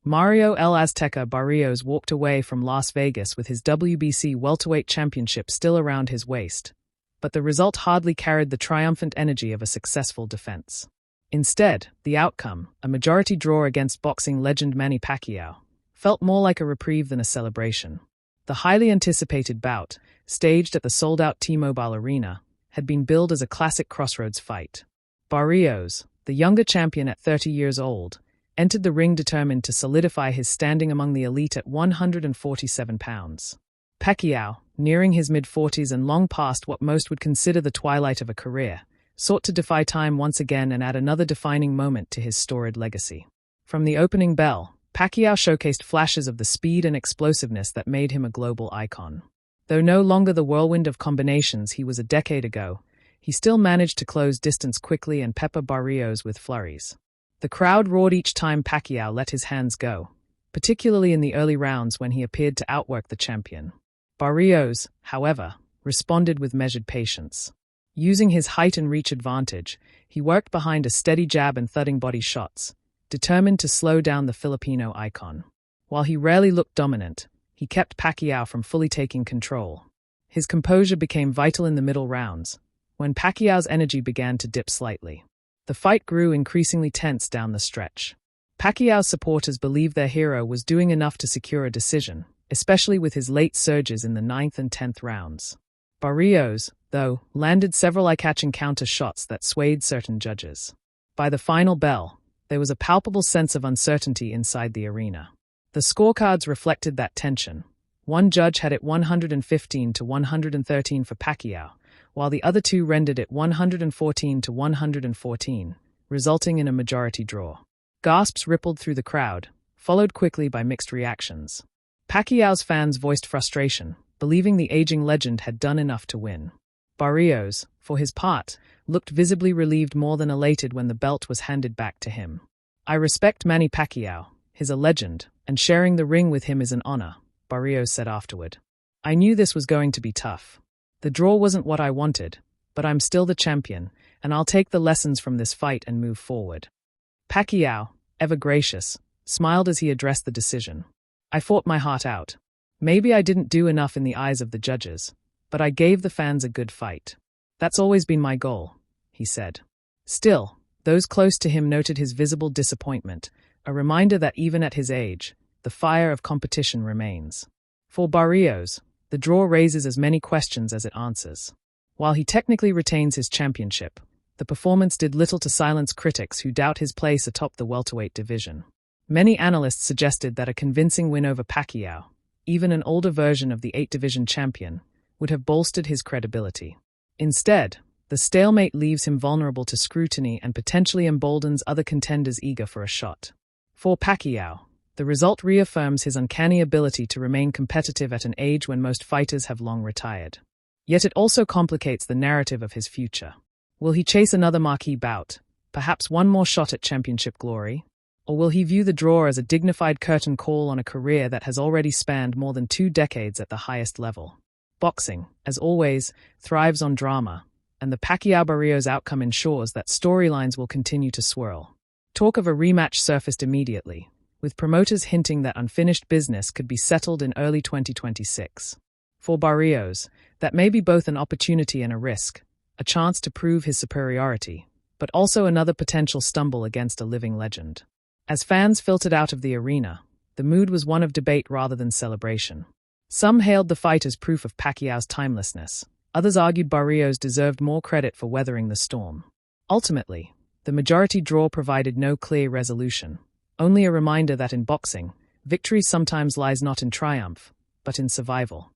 Mario El Azteca Barrios walked away from Las Vegas with his WBC Welterweight championship still around his waist, but the result hardly carried the triumphant energy of a successful defense. Instead, the outcome, a majority draw against boxing legend Manny Pacquiao, felt more like a reprieve than a celebration. The highly anticipated bout, staged at the sold-out T-Mobile Arena, had been billed as a classic crossroads fight. Barrios, the younger champion at 30 years old, entered the ring determined to solidify his standing among the elite at 147 pounds. Pacquiao, nearing his mid-40s and long past what most would consider the twilight of a career, sought to defy time once again and add another defining moment to his storied legacy. From the opening bell, Pacquiao showcased flashes of the speed and explosiveness that made him a global icon. Though no longer the whirlwind of combinations he was a decade ago, he still managed to close distance quickly and pepper Barrios with flurries. The crowd roared each time Pacquiao let his hands go, particularly in the early rounds when he appeared to outwork the champion. Barrios, however, responded with measured patience. Using his height and reach advantage, he worked behind a steady jab and thudding body shots, determined to slow down the Filipino icon. While he rarely looked dominant, he kept Pacquiao from fully taking control. His composure became vital in the middle rounds, when Pacquiao's energy began to dip slightly. The fight grew increasingly tense down the stretch. Pacquiao's supporters believed their hero was doing enough to secure a decision, especially with his late surges in the 9th and 10th rounds. Barrios, though, landed several eye-catching counter shots that swayed certain judges. By the final bell, there was a palpable sense of uncertainty inside the arena. The scorecards reflected that tension. One judge had it 115 to 113 for Pacquiao, while the other two rendered it 114 to 114, resulting in a majority draw. Gasps rippled through the crowd, followed quickly by mixed reactions. Pacquiao's fans voiced frustration, believing the aging legend had done enough to win. Barrios, for his part, looked visibly relieved more than elated when the belt was handed back to him. "I respect Manny Pacquiao, he's a legend, and sharing the ring with him is an honor," Barrios said afterward. "I knew this was going to be tough. The draw wasn't what I wanted, but I'm still the champion, and I'll take the lessons from this fight and move forward." Pacquiao, ever gracious, smiled as he addressed the decision. "I fought my heart out. Maybe I didn't do enough in the eyes of the judges, but I gave the fans a good fight. That's always been my goal," he said. Still, those close to him noted his visible disappointment, a reminder that even at his age, the fire of competition remains. For Barrios, the draw raises as many questions as it answers. While he technically retains his championship, the performance did little to silence critics who doubt his place atop the welterweight division. Many analysts suggested that a convincing win over Pacquiao, even an older version of the 8-division champion, would have bolstered his credibility. Instead, the stalemate leaves him vulnerable to scrutiny and potentially emboldens other contenders eager for a shot. For Pacquiao, the result reaffirms his uncanny ability to remain competitive at an age when most fighters have long retired. Yet it also complicates the narrative of his future. Will he chase another marquee bout, perhaps one more shot at championship glory? Or will he view the draw as a dignified curtain call on a career that has already spanned more than 2 decades at the highest level? Boxing, as always, thrives on drama, and the Pacquiao-Barrios outcome ensures that storylines will continue to swirl. Talk of a rematch surfaced immediately, with promoters hinting that unfinished business could be settled in early 2026. For Barrios, that may be both an opportunity and a risk, a chance to prove his superiority, but also another potential stumble against a living legend. As fans filtered out of the arena, the mood was one of debate rather than celebration. Some hailed the fight as proof of Pacquiao's timelessness. Others argued Barrios deserved more credit for weathering the storm. Ultimately, the majority draw provided no clear resolution, only a reminder that in boxing, victory sometimes lies not in triumph, but in survival.